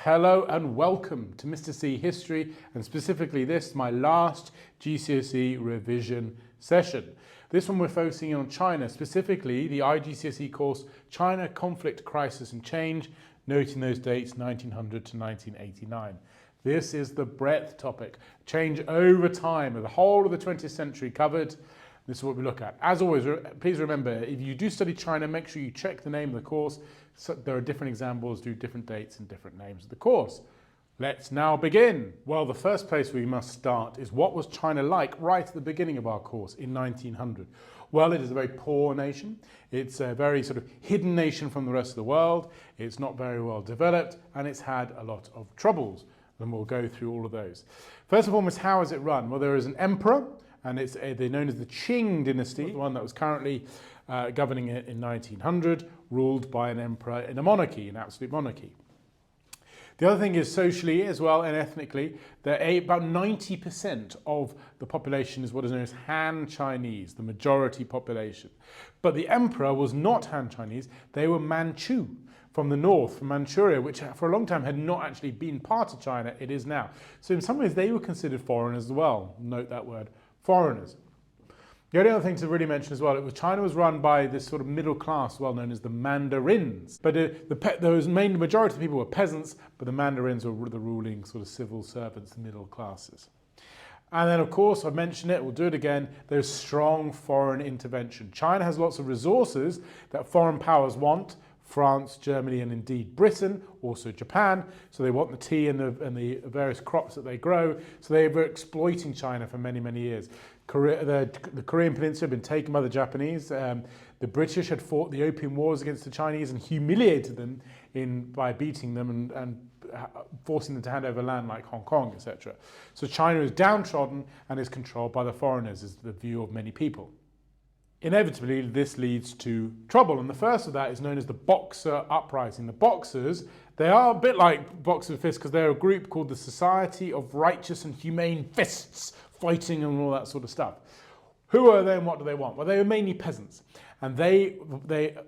Hello and welcome to Mr. C History, and specifically this, my last GCSE revision session. This one we're focusing on China, specifically the IGCSE course China Conflict, Crisis and Change, noting those dates 1900 to 1989. This is the breadth topic, change over time of the whole of the 20th century covered. This is what we look at. As always, please remember, if you do study China, make sure you check the name of the course. So there are different examples, do different dates and different names of the course. Let's now begin. Well, the first place we must start is what was China like right at the beginning of our course in 1900? Well, it is a very poor nation. It's a very sort of hidden nation from the rest of the world. It's not very well developed, and it's had a lot of troubles. And we'll go through all of those. First and foremost, how is it run? Well, there is an emperor, and they're known as the Qing dynasty, the one that was currently governing it in 1900, ruled by an emperor in a monarchy, an absolute monarchy. The other thing is socially as well and ethnically, about 90% of the population is what is known as Han Chinese, the majority population. But the emperor was not Han Chinese, they were Manchu from the north, from Manchuria, which for a long time had not actually been part of China. It is now. So in some ways they were considered foreigners as well. Note that word, foreigners. The only other thing to really mention as well, China was run by this sort of middle class, well known as the Mandarins. But the majority of the people were peasants, but the Mandarins were the ruling sort of civil servants, the middle classes. And then, of course, I've mentioned it, we'll do it again, there's strong foreign intervention. China has lots of resources that foreign powers want, France, Germany, and indeed Britain, also Japan. So they want the tea and the various crops that they grow. So they were exploiting China for many, many years. The Korean Peninsula had been taken by the Japanese. The British had fought the Opium Wars against the Chinese and humiliated them by beating them and forcing them to hand over land like Hong Kong, etc. So China is downtrodden and is controlled by the foreigners, is the view of many people. Inevitably, this leads to trouble, and the first of that is known as the Boxer Uprising. The Boxers, they are a bit like Boxers with Fists because they're a group called the Society of Righteous and Humane Fists, fighting and all that sort of stuff. Who are they and what do they want? Well, they were mainly peasants, and their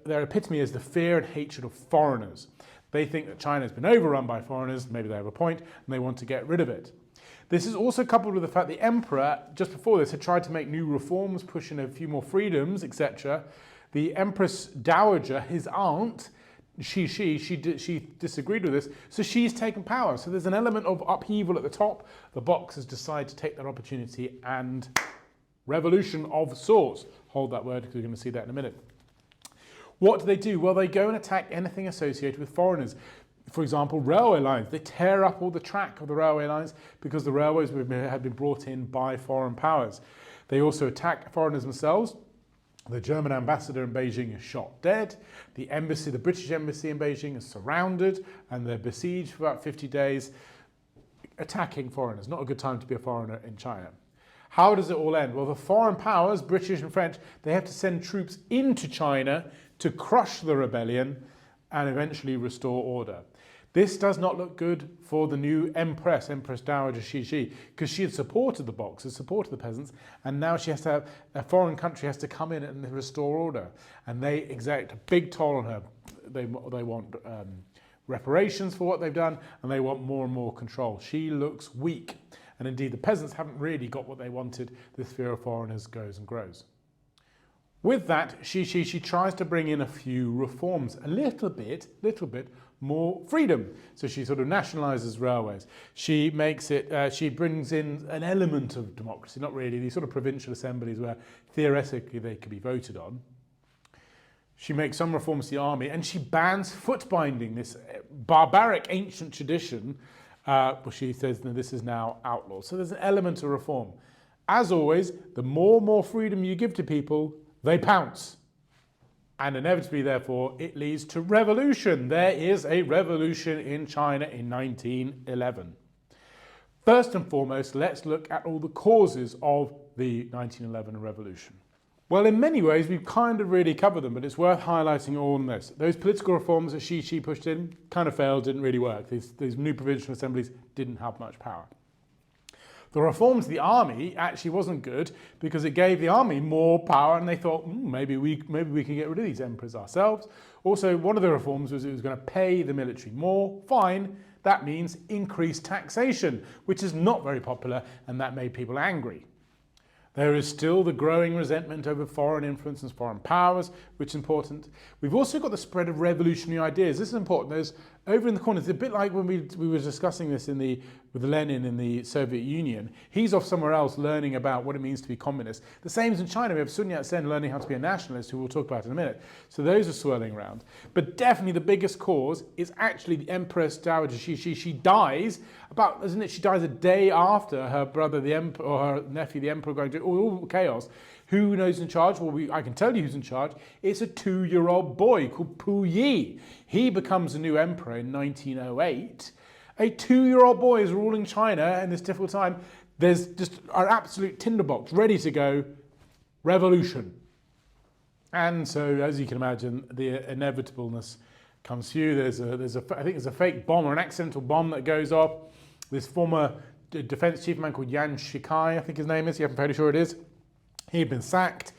epitome is the fear and hatred of foreigners. They think that China has been overrun by foreigners, maybe they have a point, and they want to get rid of it. This is also coupled with the fact the emperor, just before this, had tried to make new reforms, pushing a few more freedoms, etc. The Empress Dowager, his aunt, she disagreed with this, so she's taken power. So there's an element of upheaval at the top. The Boxers decide to take that opportunity and revolution of sorts. Hold that word because you're going to see that in a minute. What do? Well, they go and attack anything associated with foreigners. For example, railway lines. They tear up all the track of the railway lines because the railways had been brought in by foreign powers. They also attack foreigners themselves. The German ambassador in Beijing is shot dead. The British embassy in Beijing is surrounded and they're besieged for about 50 days, attacking foreigners. Not a good time to be a foreigner in China. How does it all end? Well, the foreign powers, British and French, they have to send troops into China to crush the rebellion and eventually restore order. This does not look good for the new Empress Dowager Cixi, because she had supported the Boxers, supported the peasants, and now she has to have, a foreign country has to come in and restore order. And they exact a big toll on her. They want reparations for what they've done, and they want more and more control. She looks weak. And indeed, the peasants haven't really got what they wanted. This fear of foreigners goes and grows. With that, she tries to bring in a few reforms, a little bit more freedom. So she sort of nationalizes railways. She brings in an element of democracy, not really, these sort of provincial assemblies where theoretically they could be voted on. She makes some reforms to the army, and she bans foot binding, this barbaric ancient tradition, where she says that this is now outlawed. So there's an element of reform. As always, the more freedom you give to people, they pounce. And inevitably, therefore, it leads to revolution. There is a revolution in China in 1911. First and foremost, let's look at all the causes of the 1911 revolution. Well, in many ways, we've kind of really covered them, but it's worth highlighting all in this. Those political reforms that Cixi pushed in kind of failed, didn't really work. These new provincial assemblies didn't have much power. The reforms of the army actually wasn't good because it gave the army more power, and they thought, maybe we can get rid of these emperors ourselves. Also, one of the reforms was it was going to pay the military more. Fine, That means increased taxation, which is not very popular, and that made people angry. There is still the growing resentment over foreign influence and foreign powers, which is important. We've also got the spread of revolutionary ideas. This is important. There's over in the corner, it's a bit like when we were discussing this with Lenin in the Soviet Union. He's off somewhere else learning about what it means to be communist. The same as in China. We have Sun Yat-sen learning how to be a nationalist, who we'll talk about in a minute. So those are swirling around. But definitely the biggest cause is actually the Empress Dowager Cixi. She dies isn't it? She dies a day after her brother, the Emperor, or her nephew, the Emperor, going through all chaos. Who knows in charge? Well, I can tell you who's in charge. It's a 2-year-old boy called Pu Yi. He becomes the new emperor in 1908. A 2-year-old boy is ruling China in this difficult time. There's just an absolute tinderbox ready to go. Revolution. And so, as you can imagine, the inevitableness comes to you. I think there's a fake bomb or an accidental bomb that goes off. This former defense chief man called Yuan Shikai, I think his name is. I'm fairly sure it is. He had been sacked.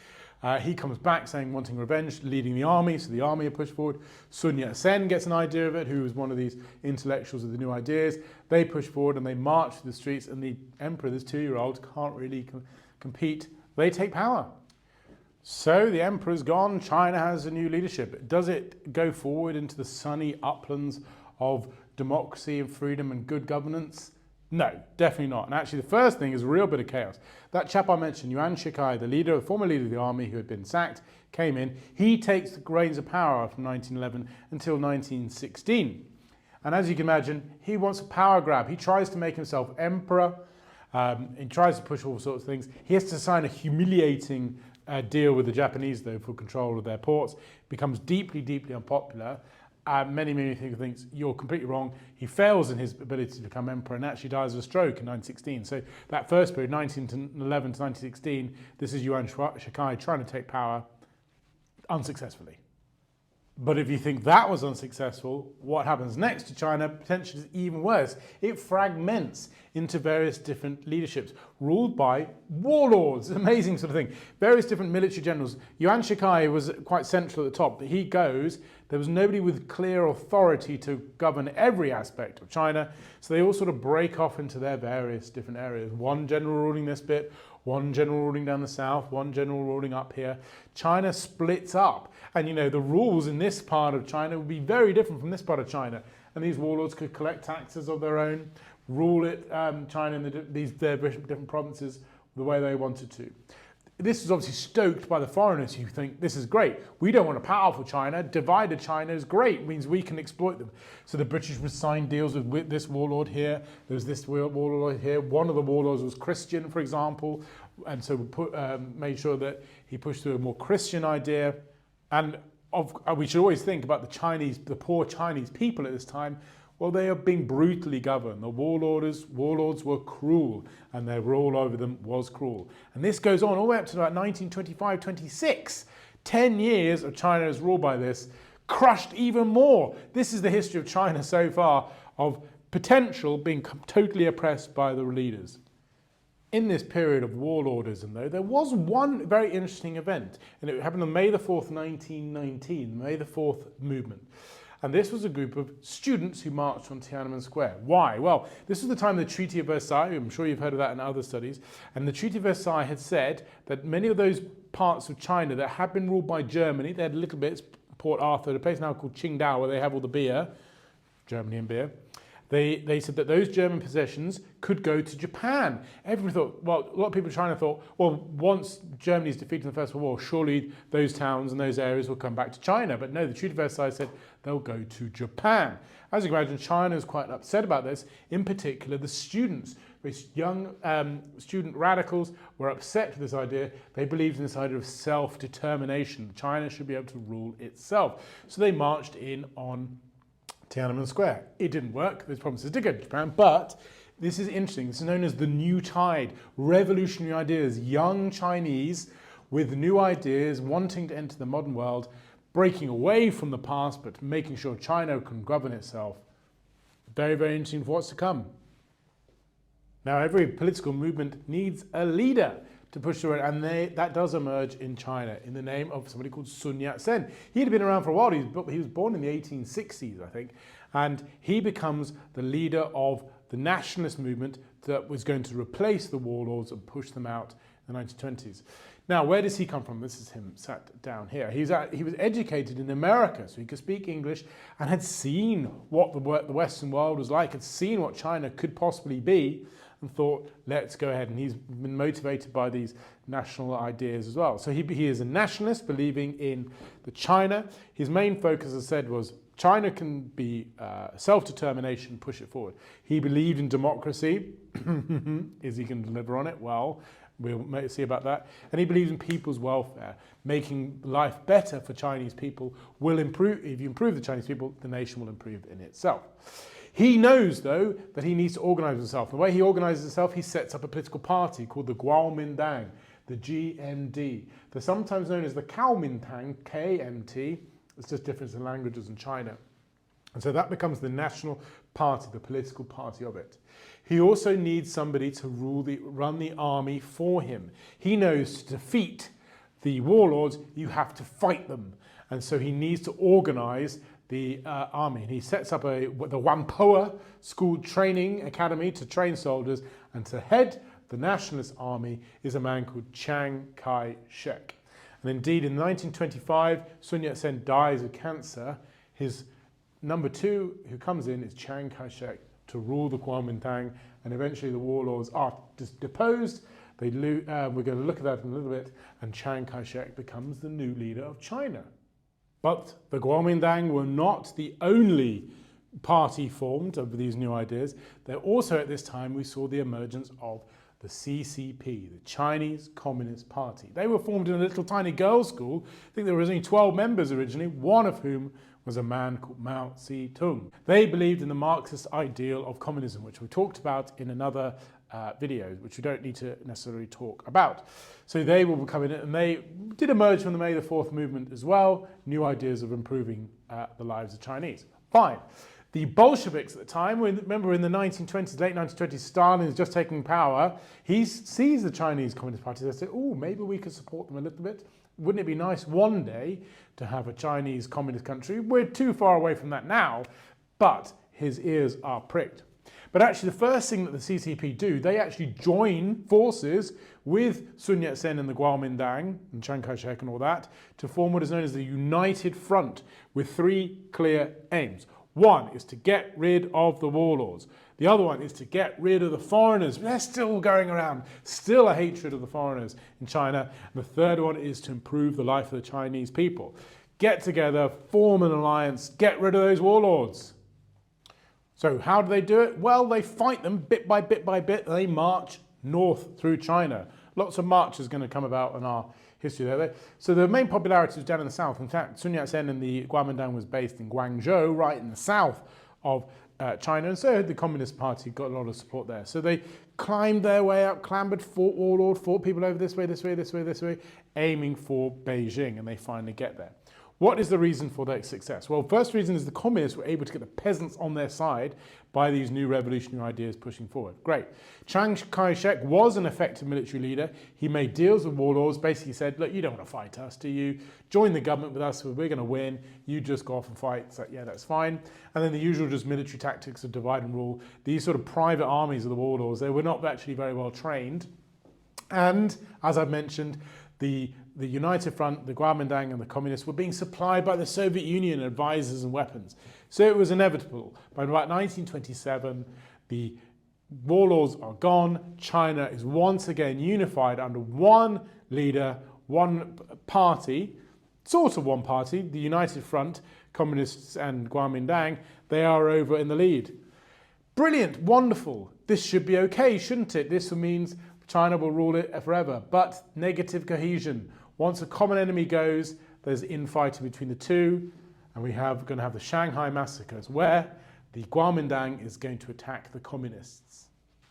He comes back saying wanting revenge, leading the army, so the army are pushed forward. Sun Yat-sen gets an idea of it, who was one of these intellectuals with the new ideas. They push forward and they march through the streets, and the emperor, this 2-year-old, can't really compete. They take power. So the emperor's gone, China has a new leadership. Does it go forward into the sunny uplands of democracy and freedom and good governance? No, definitely not. And actually the first thing is a real bit of chaos. That chap I mentioned, Yuan Shikai, the former leader of the army who had been sacked, came in. He takes the reins of power from 1911 until 1916. And as you can imagine, he wants a power grab. He tries to make himself emperor. He tries to push all sorts of things. He has to sign a humiliating deal with the Japanese, though, for control of their ports. Becomes deeply, deeply unpopular. Many people think you're completely wrong. He fails in his ability to become emperor and actually dies of a stroke in 1916. So that first period, 1911 to 1916, this is Yuan Shikai trying to take power unsuccessfully. But if you think that was unsuccessful, what happens next to China potentially is even worse. It fragments into various different leaderships ruled by warlords. Amazing sort of thing. Various different military generals. Yuan Shikai was quite central at the top. He goes. There was nobody with clear authority to govern every aspect of China. So they all sort of break off into their various different areas. One general ruling this bit, one general ruling down the south, one general ruling up here. China splits up. And you know, the rules in this part of China would be very different from this part of China. And these warlords could collect taxes of their own, rule it, China in their different provinces the way they wanted to. This is obviously stoked by the foreigners who think this is great. We don't want a powerful China. Divided China is great. It means we can exploit them. So the British would sign deals with this warlord here. There was this warlord here. One of the warlords was Christian, for example. And so made sure that he pushed through a more Christian idea. And we should always think about the poor Chinese people at this time. Well, they are being brutally governed. The warlords were cruel, and their rule over them was cruel. And this goes on all the way up to about 1925, 26. 10 years of China is ruled by this, crushed even more. This is the history of China so far, of potential being totally oppressed by the leaders. In this period of warlordism, though, there was one very interesting event, and it happened on May the 4th, 1919, May the 4th movement. And this was a group of students who marched on Tiananmen Square. Why? Well, this was the time of the Treaty of Versailles. I'm sure you've heard of that in other studies. And the Treaty of Versailles had said that many of those parts of China that had been ruled by Germany, they had little bits, Port Arthur, a place now called Qingdao, where they have all the beer, Germany and beer. They said that those German possessions could go to Japan. Everybody thought, well, a lot of people in China thought, well, once Germany's defeated in the First World War, surely those towns and those areas will come back to China. But no, the Treaty of Versailles said they'll go to Japan. As you can imagine, China is quite upset about this. In particular, the students, these young student radicals, were upset with this idea. They believed in this idea of self-determination. China should be able to rule itself. So they marched in on Tiananmen Square. It didn't work. Those promises did go to Japan, but this is interesting. This is known as the New Tide, revolutionary ideas, young Chinese with new ideas, wanting to enter the modern world, breaking away from the past, but making sure China can govern itself. Very, very interesting for what's to come. Now, every political movement needs a leader to push through it, and that does emerge in China in the name of somebody called Sun Yat-sen. He had been around for a while. He was born in the 1860s, I think, And he becomes the leader of the nationalist movement that was going to replace the warlords and push them out in the 1920s. Now, where does he come from? This is him sat down here. He was educated in America, so he could speak English and had seen what the Western world was like, had seen what China could possibly be, and thought, let's go ahead. And he's been motivated by these national ideas as well. So he is a nationalist, believing in the China. His main focus, as I said, was China can be self-determination, push it forward. He believed in democracy. Is he going to deliver on it? Well, we'll see about that. And he believes in people's welfare. Making life better for Chinese people will improve. If you improve the Chinese people, the nation will improve in itself. He knows, though, that he needs to organize himself. The way he organizes himself, he sets up a political party called the Kuomintang, the GMD. They're sometimes known as the Kuomintang, KMT. It's just difference in languages in China. And so that becomes the national party, the political party of it. He also needs somebody to run the army for him. He knows to defeat the warlords, you have to fight them. And so he needs to organize the army. And he sets up the Whampoa School Training Academy to train soldiers, and to head the nationalist army is a man called Chiang Kai-shek. And indeed, in 1925, Sun Yat-sen dies of cancer. His number two who comes in is Chiang Kai-shek to rule the Kuomintang, and eventually the warlords are deposed. We're going to look at that in a little bit, and Chiang Kai-shek becomes the new leader of China. But the Kuomintang were not the only party formed of these new ideas. There also, at this time, we saw the emergence of the CCP, the Chinese Communist Party. They were formed in a little tiny girls' school. I think there was only 12 members originally, one of whom was a man called Mao Zedong. They believed in the Marxist ideal of communism, which we talked about in another video, which we don't need to necessarily talk about. So they will come in, and they did emerge from the May the 4th movement as well, new ideas of improving the lives of Chinese. Fine. The Bolsheviks at the time, remember in the 1920s, late 1920s, Stalin is just taking power. He sees the Chinese Communist Party. They say, oh, maybe we could support them a little bit. Wouldn't it be nice one day to have a Chinese communist country? We're too far away from that now, but his ears are pricked. But actually the first thing that the CCP do, they actually join forces with Sun Yat-sen and the Kuomintang and Chiang Kai-shek and all that to form what is known as the United Front with three clear aims. One is to get rid of the warlords. The other one is to get rid of the foreigners. They're still going around, still a hatred of the foreigners in China. And the third one is to improve the life of the Chinese people. Get together, form an alliance, get rid of those warlords. So how do they do it? Well, they fight them bit by bit by bit. They march north through China. Lots of marches going to come about in our history there. So the main popularity was down in the south. In fact, Sun Yat-sen and the Kuomintang was based in Guangzhou, right in the south of China, and so the Communist Party got a lot of support there. So they climbed their way up, clambered, fought warlord, fought people over this way, this way, this way, this way, aiming for Beijing, and they finally get there. What is the reason for their success? Well, first reason is the communists were able to get the peasants on their side by these new revolutionary ideas pushing forward. Great. Chiang Kai-shek was an effective military leader. He made deals with warlords, basically said, look, you don't want to fight us, do you? Join the government with us, we're going to win. You just go off and fight. So, yeah, that's fine. And then the usual just military tactics of divide and rule. These sort of private armies of the warlords, they were not actually very well trained. And, as I've mentioned, the United Front, the Kuomintang and the Communists were being supplied by the Soviet Union advisors and weapons. So it was inevitable. By about 1927, the warlords are gone. China is once again unified under one leader, one party, sort of one party, the United Front, Communists and Kuomintang. They are over in the lead. Brilliant, wonderful. This should be okay, shouldn't it? This means China will rule it forever, but negative cohesion. Once a common enemy goes, there's infighting between the two, and we're going to have the Shanghai Massacres, where the Kuomintang is going to attack the communists.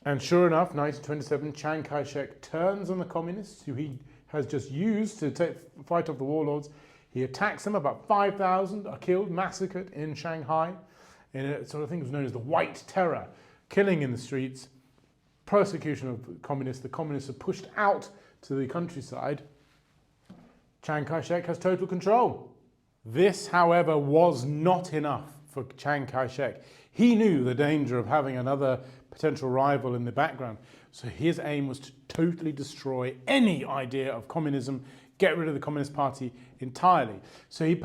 And sure enough, 1927, Chiang Kai-shek turns on the communists, who he has just used to fight off the warlords. He attacks them, about 5,000 are killed, massacred in Shanghai, in a sort of thing that was known as the White Terror, killing in the streets, persecution of communists. The communists are pushed out to the countryside. Chiang Kai-shek has total control. This, however, was not enough for Chiang Kai-shek. He knew the danger of having another potential rival in the background. So his aim was to totally destroy any idea of communism, get rid of the Communist Party entirely. So he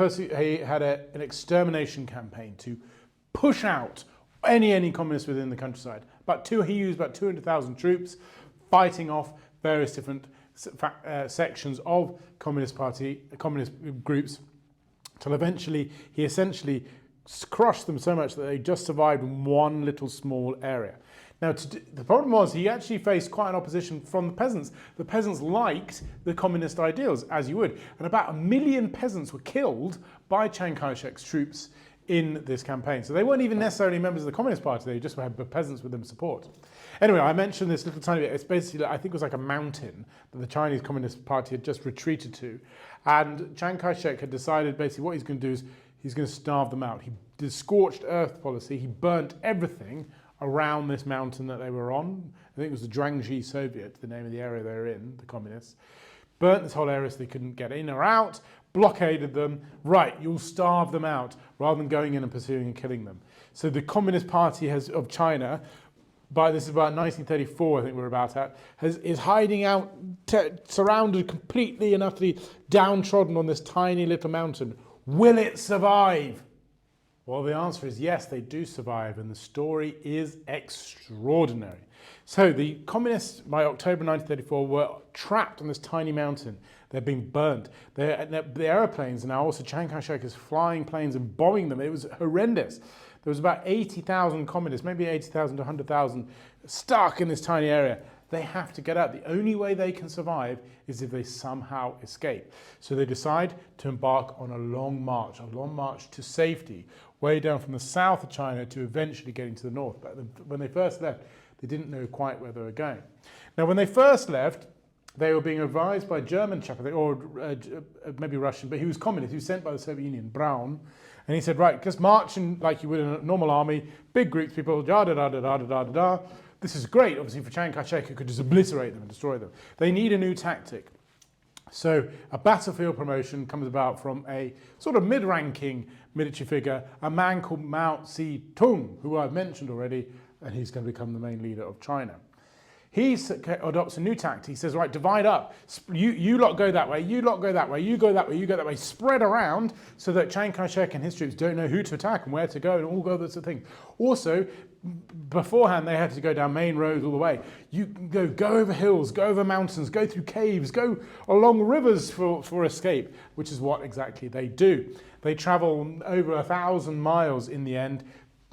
had an extermination campaign to push out any communists within the countryside. He used about 200,000 troops fighting off various different sections of communist groups, till eventually he essentially crushed them so much that they just survived in one little small area. Now, the problem was he actually faced quite an opposition from the peasants. The peasants liked the communist ideals, as you would, and about 1 million peasants were killed by Chiang Kai-shek's troops in this campaign. So they weren't even necessarily members of the Communist Party, they just had peasants with them support. Anyway, I mentioned this little tiny bit. It's basically, I think it was like a mountain that the Chinese Communist Party had just retreated to. And Chiang Kai-shek had decided basically what he's going to do is he's going to starve them out. He did scorched earth policy. He burnt everything around this mountain that they were on. I think it was the Zhuangzi Soviet, the name of the area they were in, the communists. Burnt this whole area so they couldn't get in or out, blockaded them. Right, you'll starve them out, rather than going in and pursuing and killing them. So the Communist Party of China, this is about 1934, I think we're about at, is hiding out, surrounded completely and utterly downtrodden on this tiny little mountain. Will it survive? Well, the answer is yes, they do survive, and the story is extraordinary. So the communists, by October 1934, were trapped on this tiny mountain. They're being burnt. The aeroplanes now, also Chiang Kai-shek is flying planes and bombing them. It was horrendous. There was about 80,000 communists, maybe 80,000 to 100,000, stuck in this tiny area. They have to get out. The only way they can survive is if they somehow escape. So they decide to embark on a long march to safety, way down from the south of China to eventually getting to the north. But when they first left, they didn't know quite where they were going. Now, when they first left, they were being advised by a German chap, or maybe Russian, but he was communist. He was sent by the Soviet Union, Braun. And he said, right, just march in like you would in a normal army, big groups, people, da-da-da-da-da-da-da-da. This is great, obviously, for Chiang Kai-shek, who could just obliterate them and destroy them. They need a new tactic. So a battlefield promotion comes about from a sort of mid-ranking military figure, a man called Mao Zedong, who I've mentioned already, and he's going to become the main leader of China. He adopts a new tactic. He says, right, divide up. You lot go that way, you lot go that way, you go that way, you go that way. Spread around so that Chiang Kai-shek and his troops don't know who to attack and where to go and all those sort of things. Also, beforehand, they had to go down main roads all the way. You go over hills, go over mountains, go through caves, go along rivers for escape, which is what exactly they do. They travel over 1,000 miles in the end,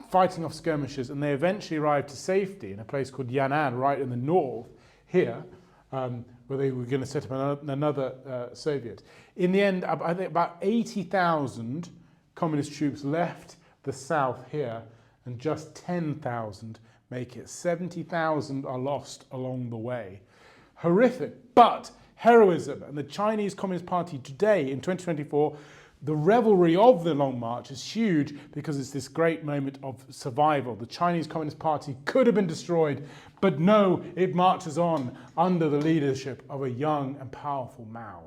fighting off skirmishes, and they eventually arrived to safety in a place called Yan'an, right in the north here, where they were going to set up another Soviet. In the end, I think about 80,000 communist troops left the south here, and just 10,000 make it. 70,000 are lost along the way. Horrific, but heroism. And the Chinese Communist Party today, in 2024, the revelry of the Long March is huge because it's this great moment of survival. The Chinese Communist Party could have been destroyed, but no, it marches on under the leadership of a young and powerful Mao.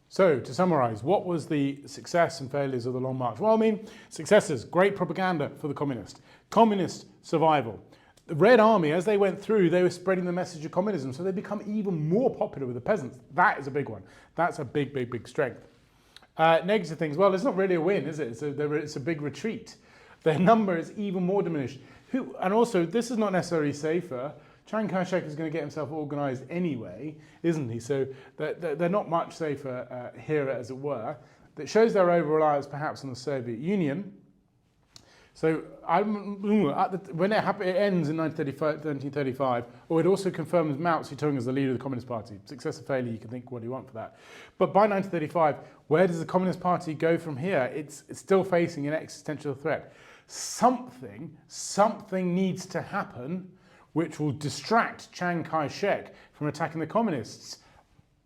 So, to summarize, what was the success and failures of the Long March? Well, I mean, successes, great propaganda for the communist. Communist survival. The Red Army, as they went through, they were spreading the message of communism, so they become even more popular with the peasants. That is a big one. That's a big, big, big strength. Negative things, well, it's not really a win, is it? It's a big retreat. Their number is even more diminished. And also, this is not necessarily safer. Chiang Kai-shek is going to get himself organised anyway, isn't he? So they're not much safer here, as it were. That shows their over-reliance perhaps on the Soviet Union. So when it ends in 1935, it also confirms Mao Zedong as the leader of the Communist Party. Success or failure, you can think what you want for that. But by 1935, where does the Communist Party go from here? It's still facing an existential threat. Something needs to happen which will distract Chiang Kai-shek from attacking the communists.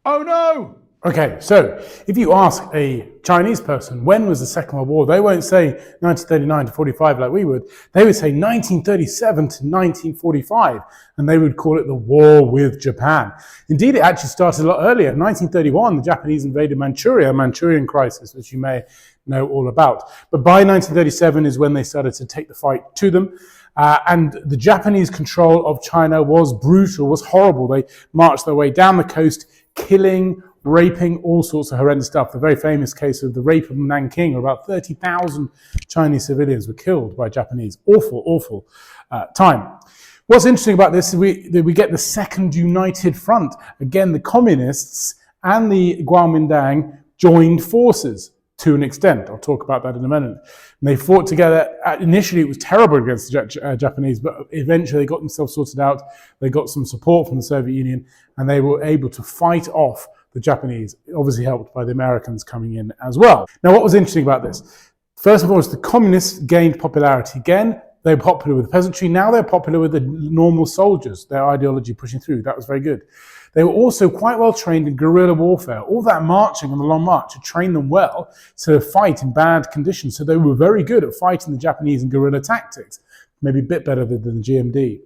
Oh no! Okay, so if you ask a Chinese person, when was the Second World War, they won't say 1939 to 45 like we would. They would say 1937 to 1945, and they would call it the war with Japan. Indeed, it actually started a lot earlier. In 1931, the Japanese invaded Manchuria, Manchurian crisis, which you may know all about. But by 1937 is when they started to take the fight to them. And the Japanese control of China was brutal, was horrible. They marched their way down the coast, killing, raping, all sorts of horrendous stuff. The very famous case of the rape of Nanking, where about 30,000 Chinese civilians were killed by Japanese. Awful, awful time. What's interesting about this is we get the Second United Front. Again, the communists and the Kuomintang joined forces to an extent. I'll talk about that in a minute. And they fought together. Initially, it was terrible against the Japanese, but eventually they got themselves sorted out. They got some support from the Soviet Union, and they were able to fight off the Japanese, obviously helped by the Americans coming in as well. Now, what was interesting about this? First of all, the communists gained popularity. Again, they were popular with the peasantry. Now they're popular with the normal soldiers, their ideology pushing through. That was very good. They were also quite well trained in guerrilla warfare. All that marching on the Long March had trained them well to fight in bad conditions. So they were very good at fighting the Japanese in guerrilla tactics, maybe a bit better than the GMD.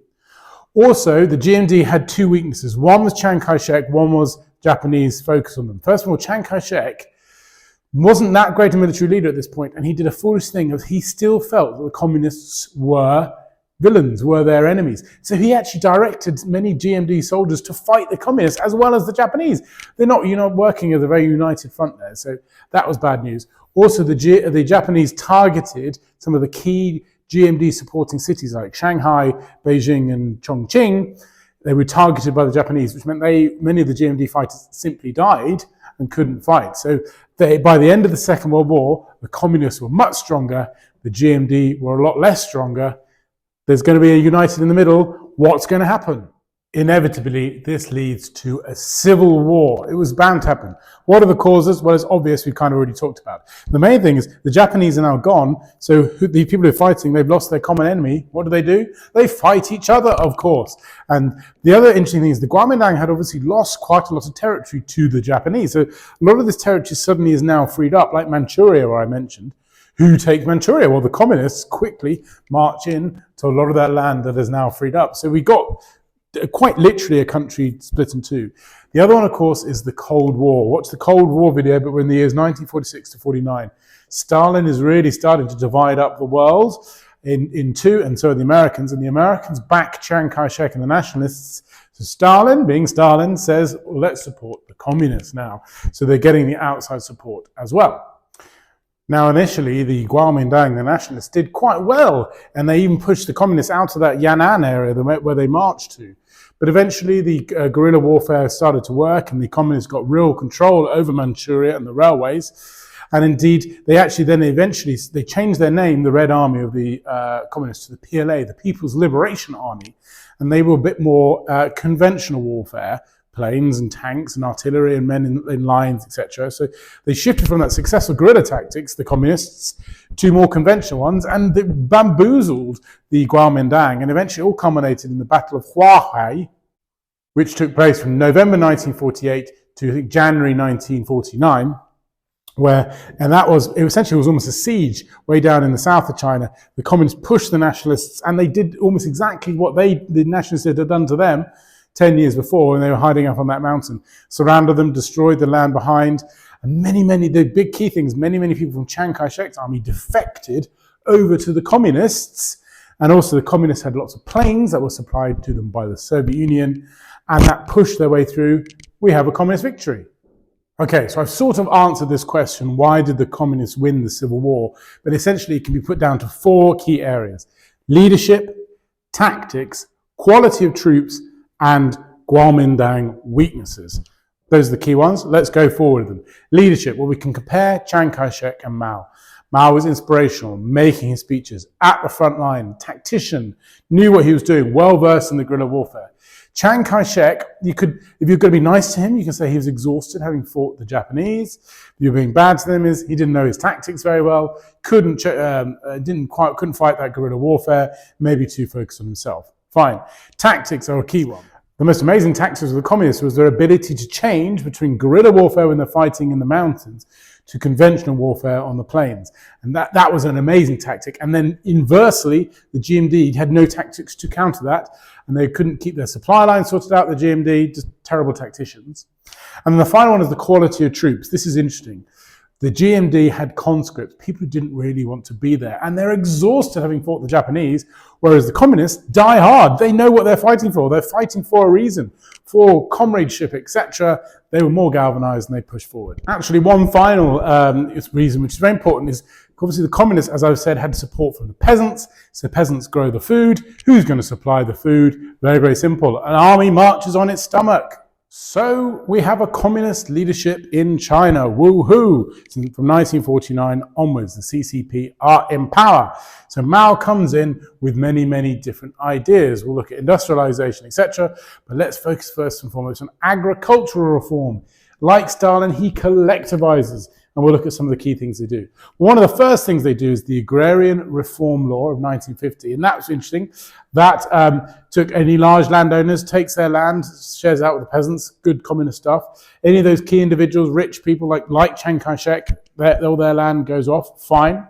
Also, the GMD had two weaknesses. One was Chiang Kai-shek, one was Japanese focus on them. First of all, Chiang Kai-shek wasn't that great a military leader at this point, and he did a foolish thing of he still felt that the communists were villains, were their enemies. So he actually directed many GMD soldiers to fight the communists as well as the Japanese. They're not, working as a very united front there, so that was bad news. Also, the Japanese targeted some of the key GMD supporting cities like Shanghai, Beijing, and Chongqing. They were targeted by the Japanese, which meant many of the GMD fighters simply died and couldn't fight. So by the end of the Second World War, the communists were much stronger. The GMD were a lot less stronger. There's going to be a united in the middle. What's going to happen? Inevitably, this leads to a civil war. It was bound to happen. What are the causes? Well, it's obvious, we've kind of already talked about. The main thing is the Japanese are now gone, so the people who are fighting, they've lost their common enemy. What do? They fight each other, of course. And the other interesting thing is the Kuomintang had obviously lost quite a lot of territory to the Japanese. So a lot of this territory suddenly is now freed up, like Manchuria, where I mentioned. Who takes Manchuria? Well, the communists quickly march in to a lot of that land that is now freed up. So we got quite literally a country split in two. The other one, of course, is the Cold War. Watch the Cold War video, but we're in the years 1946 to 49. Stalin is really starting to divide up the world in two, and so are the Americans. And the Americans back Chiang Kai-shek and the nationalists. So Stalin, being Stalin, says, well, let's support the communists now. So they're getting the outside support as well. Now, initially, the Kuomintang, the nationalists, did quite well, and they even pushed the communists out of that Yan'an area where they marched to. But eventually, the guerrilla warfare started to work, and the communists got real control over Manchuria and the railways. And indeed, they changed their name, the Red Army of the communists, to the PLA, the People's Liberation Army. And they were a bit more conventional warfare, planes and tanks and artillery and men in lines, etc. So they shifted from that successful guerrilla tactics, the communists, to more conventional ones, and they bamboozled the Kuomintang, and eventually all culminated in the Battle of Huahai, which took place from November 1948 to, I think, January 1949, it essentially was almost a siege way down in the south of China. The communists pushed the nationalists, and they did almost exactly what the nationalists had done to them 10 years before when they were hiding up on that mountain. Surrounded them, destroyed the land behind, and the big key things, many people from Chiang Kai-shek's army defected over to the communists, and also the communists had lots of planes that were supplied to them by the Soviet Union, and that pushed their way through. We have a communist victory. Okay, so I've sort of answered this question, why did the communists win the Civil War? But essentially it can be put down to four key areas: leadership, tactics, quality of troops, and Kuomintang weaknesses. Those are the key ones. Let's go forward with them. Leadership, well, we can compare Chiang Kai-shek and Mao. Mao was inspirational, making his speeches at the front line, tactician, knew what he was doing, well-versed in the guerrilla warfare. Chiang Kai-shek, if you're going to be nice to him, you can say he was exhausted having fought the Japanese. If you're being bad to him, he didn't know his tactics very well, couldn't fight that guerrilla warfare, maybe too focused on himself. Fine. Tactics are a key one. The most amazing tactics of the communists was their ability to change between guerrilla warfare when they're fighting in the mountains to conventional warfare on the plains. And that was an amazing tactic. And then inversely, the GMD had no tactics to counter that, and they couldn't keep their supply line sorted out, the GMD, just terrible tacticians. And then the final one is the quality of troops. This is interesting. The GMD had conscripts, people who didn't really want to be there, and they're exhausted having fought the Japanese, whereas the communists die hard. They know what they're fighting for. They're fighting for a reason, for comradeship, etc. They were more galvanized and they pushed forward. Actually, one final reason, which is very important, is obviously the communists, as I've said, had support from the peasants. So peasants grow the food. Who's going to supply the food? Very, very simple. An army marches on its stomach. So we have a communist leadership in China, woohoo! From 1949 onwards, the CCP are in power. So Mao comes in with many, many different ideas. We'll look at industrialization, etc. But let's focus first and foremost on agricultural reform. Like Stalin, he collectivizes. And we'll look at some of the key things they do. One of the first things they do is the Agrarian Reform Law of 1950. And that's interesting. That took any large landowners, takes their land, shares out with the peasants, good communist stuff. Any of those key individuals, rich people like Chiang Kai-shek, all their land goes off, fine.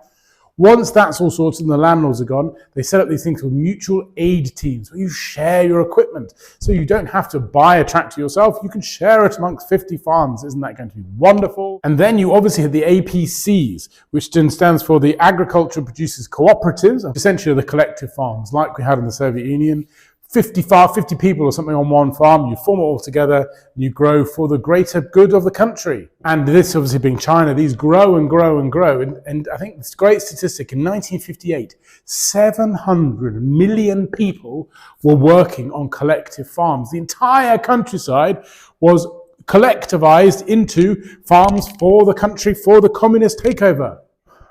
Once that's all sorted and the landlords are gone, they set up these things called mutual aid teams where you share your equipment. So you don't have to buy a tractor yourself, you can share it amongst 50 farms. Isn't that going to be wonderful? And then you obviously have the APCs, which then stands for the Agricultural Producers Cooperatives, essentially the collective farms like we had in the Soviet Union. 50 people or something on one farm, you form it all together, and you grow for the greater good of the country. And this obviously being China, these grow and grow and grow. And I think this great statistic, in 1958, 700 million people were working on collective farms. The entire countryside was collectivized into farms for the country, for the communist takeover.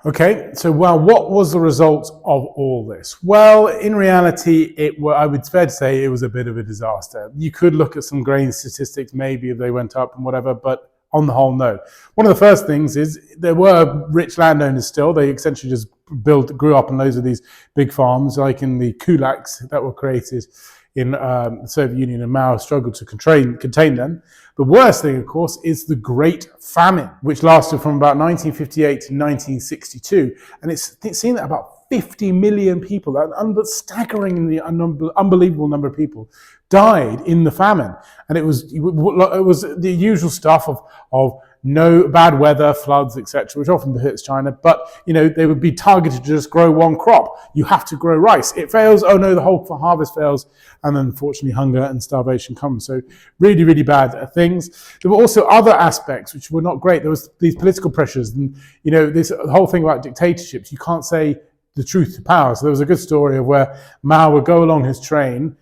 Okay, so what was the result of all this? Well, in reality, I would fair to say it was a bit of a disaster. You could look at some grain statistics, maybe if they went up and whatever, but on the whole, no. One of the first things is there were rich landowners still. They essentially just grew up on loads of these big farms, like in the kulaks that were created in the Soviet Union, and Mao struggled to contain them. The worst thing, of course, is the Great Famine, which lasted from about 1958 to 1962. And it's seen that about 50 million people, that staggeringly unbelievable number of people, died in the famine. And it was the usual stuff of no bad weather, floods, etc., which often hits China. But, they would be targeted to just grow one crop. You have to grow rice. It fails. Oh no, the whole harvest fails. And then unfortunately hunger and starvation comes. So really, really bad things. There were also other aspects which were not great. There was these political pressures and, this whole thing about dictatorships. You can't say the truth to power. So there was a good story of where Mao would go along his train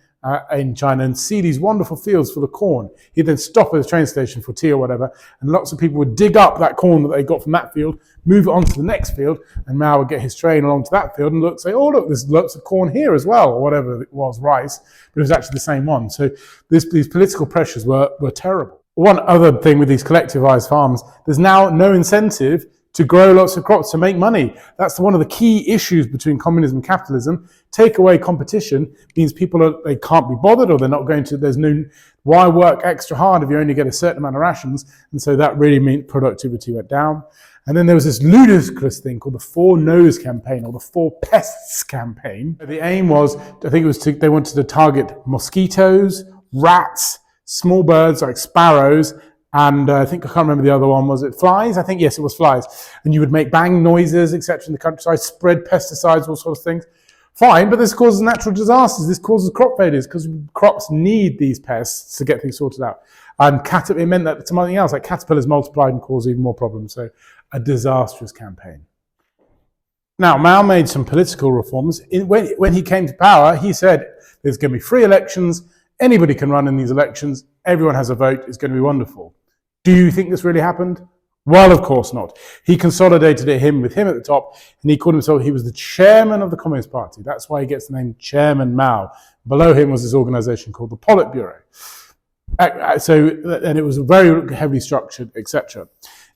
in China and see these wonderful fields full of corn. He'd then stop at the train station for tea or whatever, and lots of people would dig up that corn that they got from that field, move it on to the next field, and Mao would get his train along to that field and say, oh look, there's lots of corn here as well, or whatever it was, rice, but it was actually the same one. So these political pressures were terrible. One other thing with these collectivized farms, there's now no incentive to grow lots of crops to make money. That's one of the key issues between communism and capitalism. Take away competition means they can't be bothered, or they're not going to, why work extra hard if you only get a certain amount of rations? And so that really meant productivity went down. And then there was this ludicrous thing called the Four No's campaign, or the Four Pests campaign. The aim was, they wanted to target mosquitoes, rats, small birds like sparrows, and I can't remember the other one. Was it flies? Yes, it was flies. And you would make bang noises, etc. in the countryside, spread pesticides, all sorts of things. Fine, but this causes natural disasters. This causes crop failures because crops need these pests to get things sorted out. And it meant that something else, like caterpillars multiplied and caused even more problems. So a disastrous campaign. Now, Mao made some political reforms. When he came to power, he said there's going to be free elections. Anybody can run in these elections. Everyone has a vote. It's going to be wonderful. Do you think this really happened? Well, of course not. He consolidated it with him at the top, and he called himself, he was the chairman of the Communist Party. That's why he gets the name Chairman Mao. Below him was this organization called the Politburo. And it was very heavily structured, etc.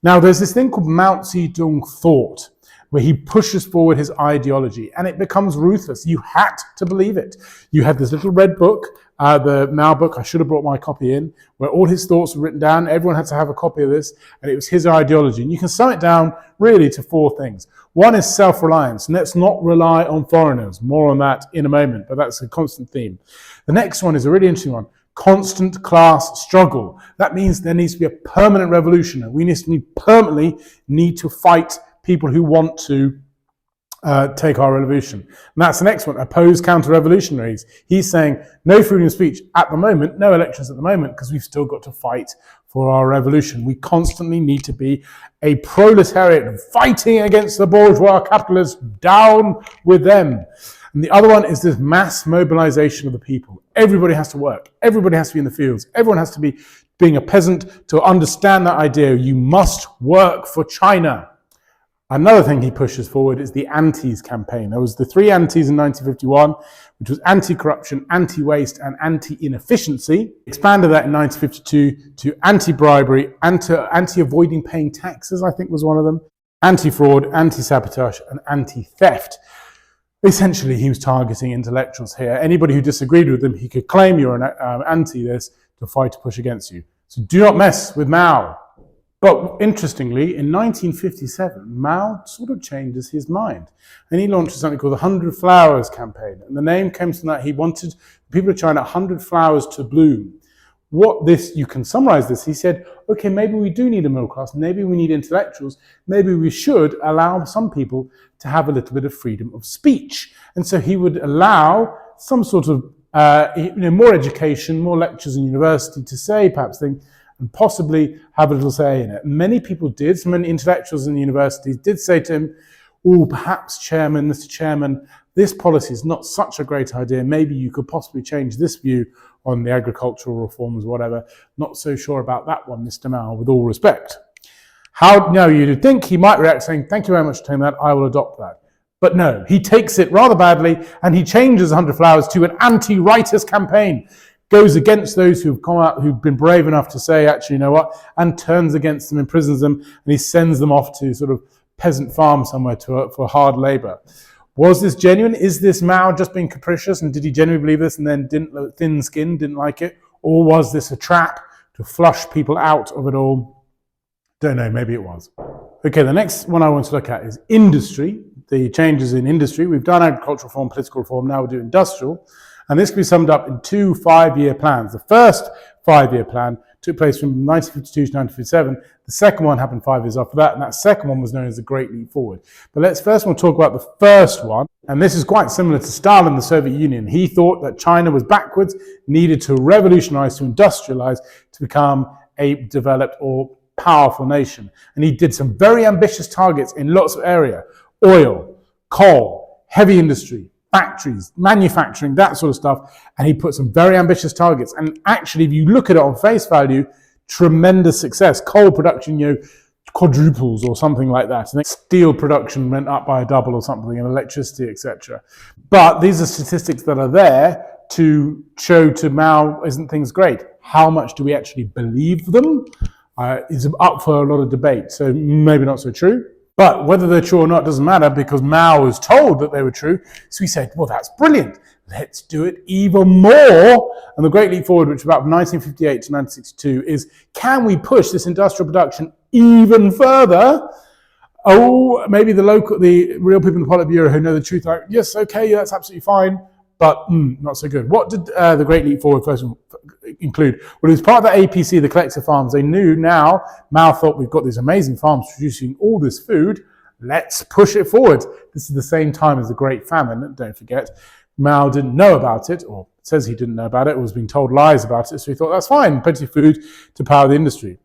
Now, there's this thing called Mao Zedong thought. where he pushes forward his ideology, and it becomes ruthless. You had to believe it. You had this little red book, the Mao book, I should have brought my copy in, where all his thoughts were written down. Everyone had to have a copy of this, and it was his ideology. And you can sum it down really to four things. One is self-reliance. Let's not rely on foreigners. More on that in a moment, but that's a constant theme. The next one is a really interesting one. Constant class struggle. That means there needs to be a permanent revolution. We permanently need to fight people who want to take our revolution. And that's the next one, oppose counter-revolutionaries. He's saying no freedom of speech at the moment, no elections at the moment, because we've still got to fight for our revolution. We constantly need to be a proletariat fighting against the bourgeois capitalists, down with them. And the other one is this mass mobilization of the people. Everybody has to work. Everybody has to be in the fields. Everyone has to be being a peasant to understand that idea. You must work for China. Another thing he pushes forward is the antis campaign. There was the three antis in 1951, which was anti-corruption, anti-waste, and anti-inefficiency. Expanded that in 1952 to anti-bribery, anti-avoiding paying taxes, I think was one of them, anti-fraud, anti-sabotage, and anti-theft. Essentially, he was targeting intellectuals here. Anybody who disagreed with him, he could claim you're an anti-this to fight to push against you. So do not mess with Mao. But interestingly, in 1957, Mao sort of changes his mind. And he launches something called the 100 Flowers campaign. And the name comes from that. He wanted people of China 100 flowers to bloom. You can summarize this. He said, okay, maybe we do need a middle class. Maybe we need intellectuals. Maybe we should allow some people to have a little bit of freedom of speech. And so he would allow some sort of, more education, more lectures in university to say perhaps things, and possibly have a little say in it. Many people did. So many intellectuals in the universities did say to him, oh, perhaps Mr. Chairman, this policy is not such a great idea. Maybe you could possibly change this view on the agricultural reforms, whatever. Not so sure about that one, Mr. Mao, with all respect. Now you'd think he might react saying, thank you very much for saying that, I will adopt that. But no, he takes it rather badly and he changes 100 Flowers to an anti-rightist campaign. Goes against those who've come out, who've been brave enough to say, actually, you know what, and turns against them, imprisons them, and he sends them off to sort of peasant farm somewhere for hard labor. Was this genuine? Is this Mao just being capricious, and did he genuinely believe this and then thin-skinned, didn't like it? Or was this a trap to flush people out of it all? Don't know, maybe it was. Okay, the next one I want to look at is industry, the changes in industry. We've done agricultural reform, political reform, now we'll do industrial. And this can be summed up in two 5-year plans. The first 5-year plan took place from 1952 to 1957. The second one happened 5 years after that, and that second one was known as the Great Leap Forward. But let's first one talk about the first one, and this is quite similar to Stalin, the Soviet Union. He thought that China was backwards, needed to revolutionize, to industrialize, to become a developed or powerful nation. And he did some very ambitious targets in lots of areas: oil, coal, heavy industry, factories, manufacturing, that sort of stuff. And he put some very ambitious targets. And actually, if you look at it on face value, tremendous success. Coal production, quadruples or something like that. And steel production went up by a double or something, and electricity, etc. But these are statistics that are there to show to Mao, isn't things great? How much do we actually believe them? Is up for a lot of debate. So maybe not so true. But whether they're true or not doesn't matter, because Mao was told that they were true. So he said, well, that's brilliant. Let's do it even more. And the Great Leap Forward, which was about 1958 to 1962, is, can we push this industrial production even further? Oh, maybe the real people in the Politburo who know the truth are, yes, okay, that's absolutely fine, but not so good. What did the Great Leap Forward first include? Well, it was part of the APC, the collective farms. They knew now, Mao thought, we've got these amazing farms producing all this food, let's push it forward. This is the same time as the Great Famine, don't forget. Mao didn't know about it, or says he didn't know about it, or was being told lies about it, so he thought, that's fine, plenty of food to power the industry.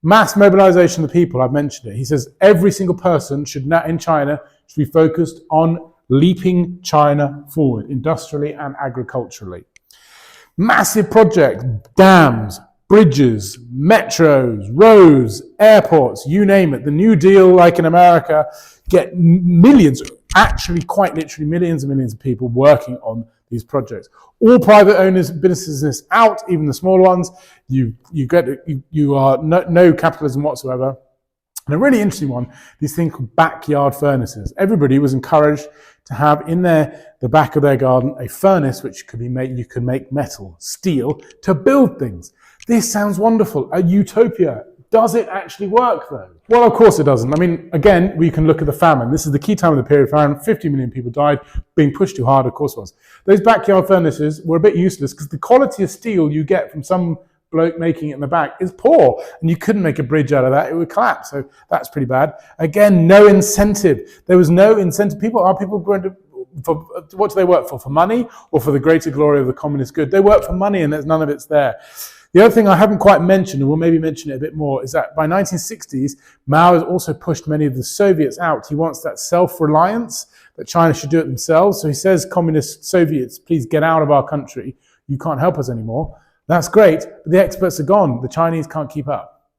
Mass mobilization of the people, I've mentioned it. He says every single person in China should be focused on leaping China forward, industrially and agriculturally. Massive projects, dams, bridges, metros, roads, airports, you name it. The New Deal, like in America, get millions, actually quite literally millions and millions of people working on these projects. All private owners, businesses out, even the small ones. You are no capitalism whatsoever. And a really interesting one, these things called backyard furnaces. Everybody was encouraged to have in the back of their garden a furnace which could be made, you could make metal, steel, to build things. This sounds wonderful, a utopia. Does it actually work though? Well, of course it doesn't. I mean, again, we can look at the famine. This is the key time of the period. Famine, 50 million people died. Being pushed too hard, of course it was. Those backyard furnaces were a bit useless because the quality of steel you get from some bloke making it in the back is poor, and you couldn't make a bridge out of that, it would collapse. So that's pretty bad. Again, no incentive. There was no incentive. Are people going to, what do they work for money or for the greater glory of the communist good? They work for money, and there's none of it's there. The other thing I haven't quite mentioned, and we'll maybe mention it a bit more, is that by 1960s, Mao has also pushed many of the Soviets out. He wants that self-reliance, that China should do it themselves. So he says, communist Soviets, please get out of our country. You can't help us anymore. That's great, but the experts are gone. The Chinese can't keep up.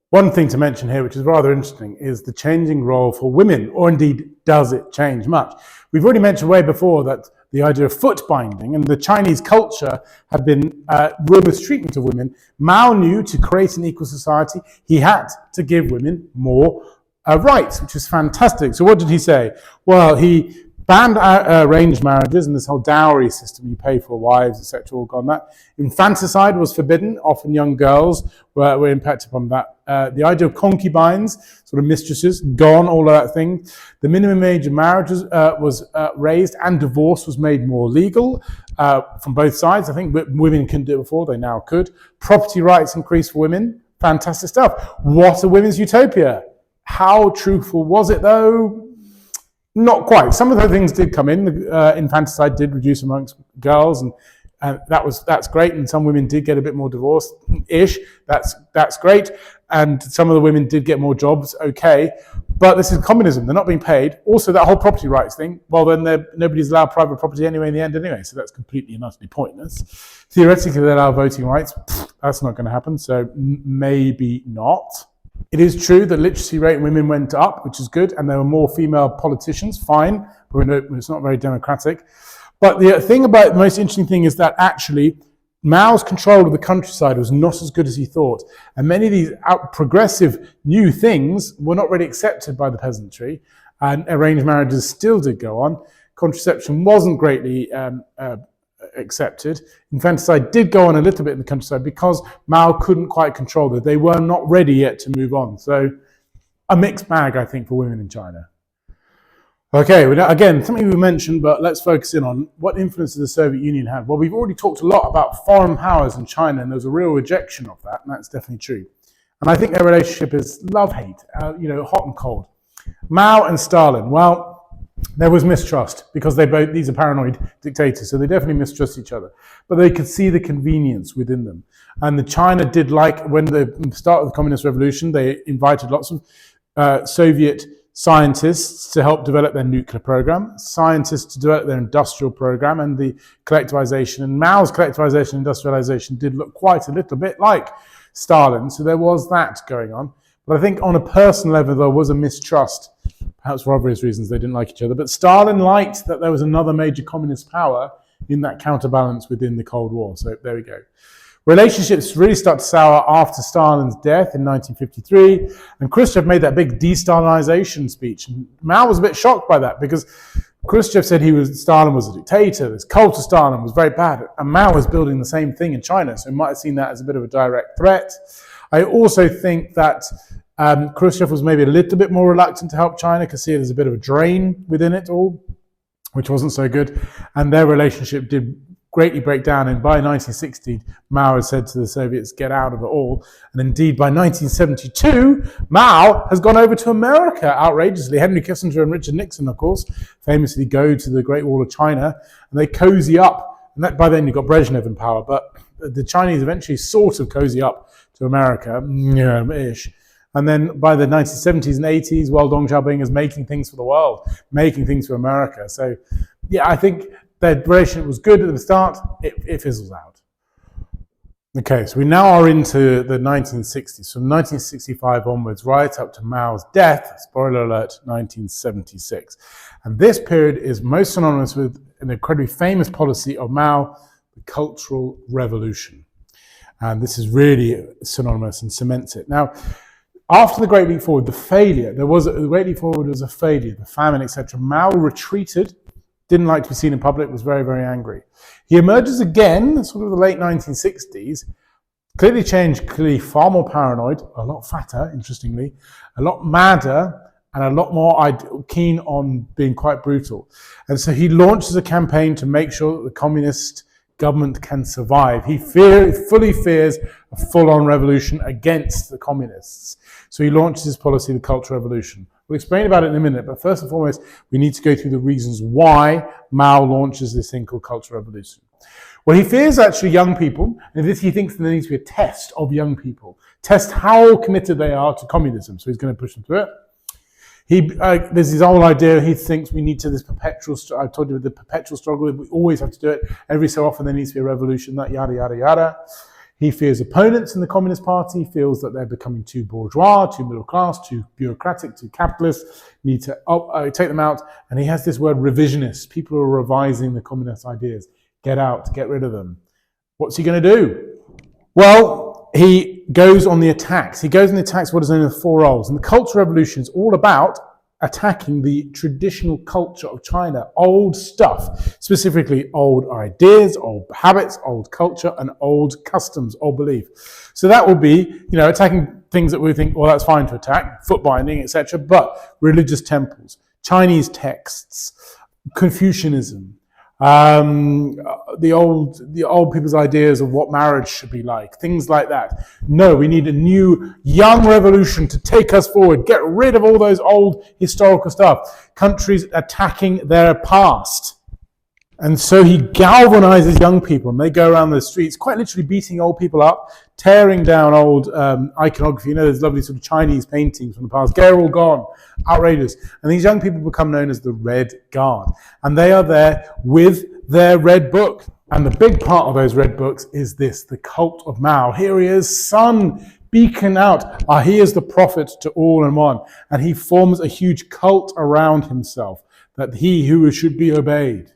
One thing to mention here, which is rather interesting, is the changing role for women, or indeed, does it change much? We've already mentioned way before that the idea of foot binding and the Chinese culture had been ruthless treatment of women. Mao knew to create an equal society, he had to give women more rights, which is fantastic. So what did he say? Well, he banned arranged marriages and this whole dowry system you pay for wives, etc. all gone that. Infanticide was forbidden. Often young girls were impacted from that. The idea of concubines, sort of mistresses, gone, all of that thing. The minimum age of marriage was raised, and divorce was made more legal from both sides. I think women couldn't do it before, they now could. Property rights increased for women. Fantastic stuff. What a women's utopia. How truthful was it though? Not quite. Some of the things did come in. Infanticide did reduce amongst girls, and that's great. And some women did get a bit more divorce-ish. That's great. And some of the women did get more jobs. Okay, but this is communism. They're not being paid. Also, that whole property rights thing. Well, then nobody's allowed private property anyway in the end anyway. So that's completely and utterly pointless. Theoretically, they allow voting rights. That's not going to happen. So maybe not. It is true that literacy rate in women went up, which is good, and there were more female politicians, fine, but it's not very democratic. But the most interesting thing is that actually Mao's control of the countryside was not as good as he thought. And many of these progressive new things were not really accepted by the peasantry, and arranged marriages still did go on. Contraception wasn't greatly accepted. Infanticide did go on a little bit in the countryside because Mao couldn't quite control that. They were not ready yet to move on. So a mixed bag, I think, for women in China. Okay, again, something we mentioned, but let's focus in on what influence the Soviet Union had. Well, we've already talked a lot about foreign powers in China, and there's a real rejection of that, and that's definitely true. And I think their relationship is love-hate, hot and cold. Mao and Stalin, well, there was mistrust because these are paranoid dictators, so they definitely mistrust each other. But they could see the convenience within them. And the China did like, when the start of the Communist Revolution, they invited lots of Soviet scientists to help develop their nuclear program, scientists to develop their industrial program and the collectivization. And Mao's collectivization and industrialization did look quite a little bit like Stalin, so there was that going on. But I think on a personal level, there was a mistrust. Perhaps for obvious reasons, they didn't like each other. But Stalin liked that there was another major communist power in that counterbalance within the Cold War. So there we go. Relationships really start to sour after Stalin's death in 1953. And Khrushchev made that big de-Stalinization speech. And Mao was a bit shocked by that because Khrushchev said Stalin was a dictator. This cult of Stalin was very bad. And Mao was building the same thing in China. So he might have seen that as a bit of a direct threat. I also think that Khrushchev was maybe a little bit more reluctant to help China because he has a bit of a drain within it all, which wasn't so good. And their relationship did greatly break down. And by 1960, Mao had said to the Soviets, get out of it all. And indeed, by 1972, Mao has gone over to America, outrageously. Henry Kissinger and Richard Nixon, of course, famously go to the Great Wall of China, and they cozy up. And by then, you've got Brezhnev in power. But the Chinese eventually sort of cozy up to America, ish. And then by the 1970s and 80s, well, Deng Xiaoping is making things for the world, making things for America. So, yeah, I think their relationship was good at the start. It fizzles out. Okay, so we now are into the 1960s, from 1965 onwards, right up to Mao's death, spoiler alert, 1976. And this period is most synonymous with an incredibly famous policy of Mao, the Cultural Revolution. And this is really synonymous and cements it. Now, After the Great Leap Forward, the Great Leap Forward was a failure, the famine, etc. Mao retreated, didn't like to be seen in public, was very, very angry. He emerges again, sort of the late 1960s, clearly changed, clearly far more paranoid, a lot fatter, interestingly, a lot madder, and a lot more keen on being quite brutal. And so he launches a campaign to make sure that the communist government can survive. He fully fears a full-on revolution against the communists. So he launches his policy, the Cultural Revolution. We'll explain about it in a minute, but first and foremost, we need to go through the reasons why Mao launches this thing called Cultural Revolution. Well, he fears actually young people, and he thinks that there needs to be a test of young people. Test how committed they are to communism. So he's going to push them through it. There's his whole idea, he thinks we need to this perpetual, I told you the perpetual struggle, we always have to do it, every so often there needs to be a revolution, that yada, yada, yada. He fears opponents in the Communist Party, feels that they're becoming too bourgeois, too middle class, too bureaucratic, too capitalist, need to take them out. And he has this word revisionist, people who are revising the communist ideas. Get out, get rid of them. What's he going to do? Well, he goes on the attacks. He goes on the attacks what is known as 4 roles. And the Cultural Revolution is all about attacking the traditional culture of China, old stuff, specifically old ideas, old habits, old culture, and old customs, old belief. So that will be, attacking things that we think, well, that's fine to attack, foot binding, etc., but religious temples, Chinese texts, Confucianism, the old people's ideas of what marriage should be like, things like that. No, we need a new young revolution to take us forward, get rid of all those old historical stuff, countries attacking their past. And so he galvanizes young people, and they go around the streets, quite literally beating old people up, tearing down old iconography. There's lovely sort of Chinese paintings from the past. They're all gone. Outrageous. And these young people become known as the Red Guard. And they are there with their red book. And the big part of those red books is this, the cult of Mao. Here he is, sun beacon out. He is the prophet to all and one. And he forms a huge cult around himself, that he who should be obeyed.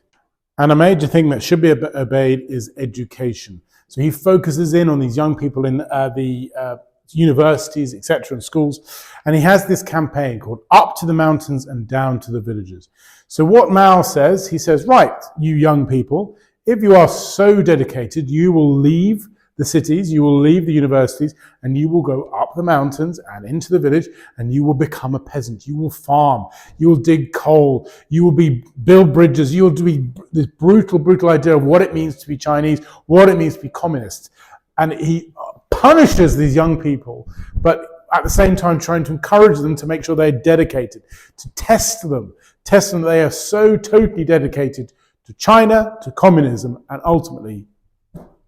And a major thing that should be obeyed is education. So he focuses in on these young people in the universities, etc., and schools. And he has this campaign called Up to the Mountains and Down to the Villages. So what Mao says, he says, right, you young people, if you are so dedicated, you will leave the cities, you will leave the universities, and you will go up the mountains and into the village, and you will become a peasant. You will farm, you will dig coal, you will build bridges, you will do this brutal idea of what it means to be Chinese, what it means to be communist. And he punishes these young people, but at the same time trying to encourage them to make sure they're dedicated, to test them that they are so totally dedicated to China, to communism, and ultimately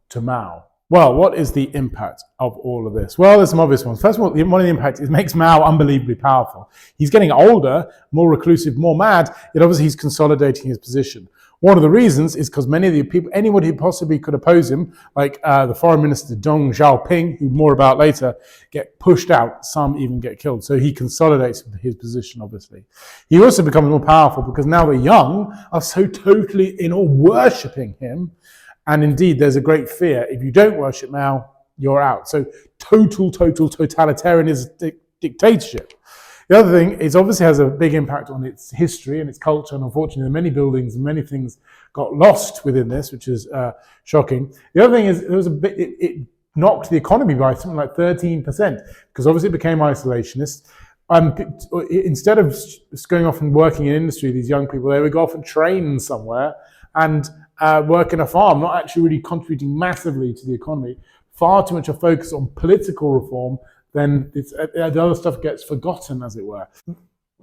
to Mao. Well, what is the impact of all of this? Well, there's some obvious ones. First of all, one of the impacts is it makes Mao unbelievably powerful. He's getting older, more reclusive, more mad, yet obviously he's consolidating his position. One of the reasons is because many of the people, anyone who possibly could oppose him, like the foreign minister Deng Xiaoping, who more about later, get pushed out. Some even get killed. So he consolidates his position, obviously. He also becomes more powerful because now the young are so totally in awe, worshipping him. And indeed, there's a great fear. If you don't worship Mao, you're out. So total totalitarianism, dictatorship. The other thing is obviously has a big impact on its history and its culture. And unfortunately, many buildings and many things got lost within this, which is shocking. The other thing is it knocked the economy by something like 13%, because obviously it became isolationist. Instead of going off and working in industry, these young people, they would go off and train somewhere and work in a farm, not actually really contributing massively to the economy. Far too much a focus on political reform, then the other stuff gets forgotten, as it were.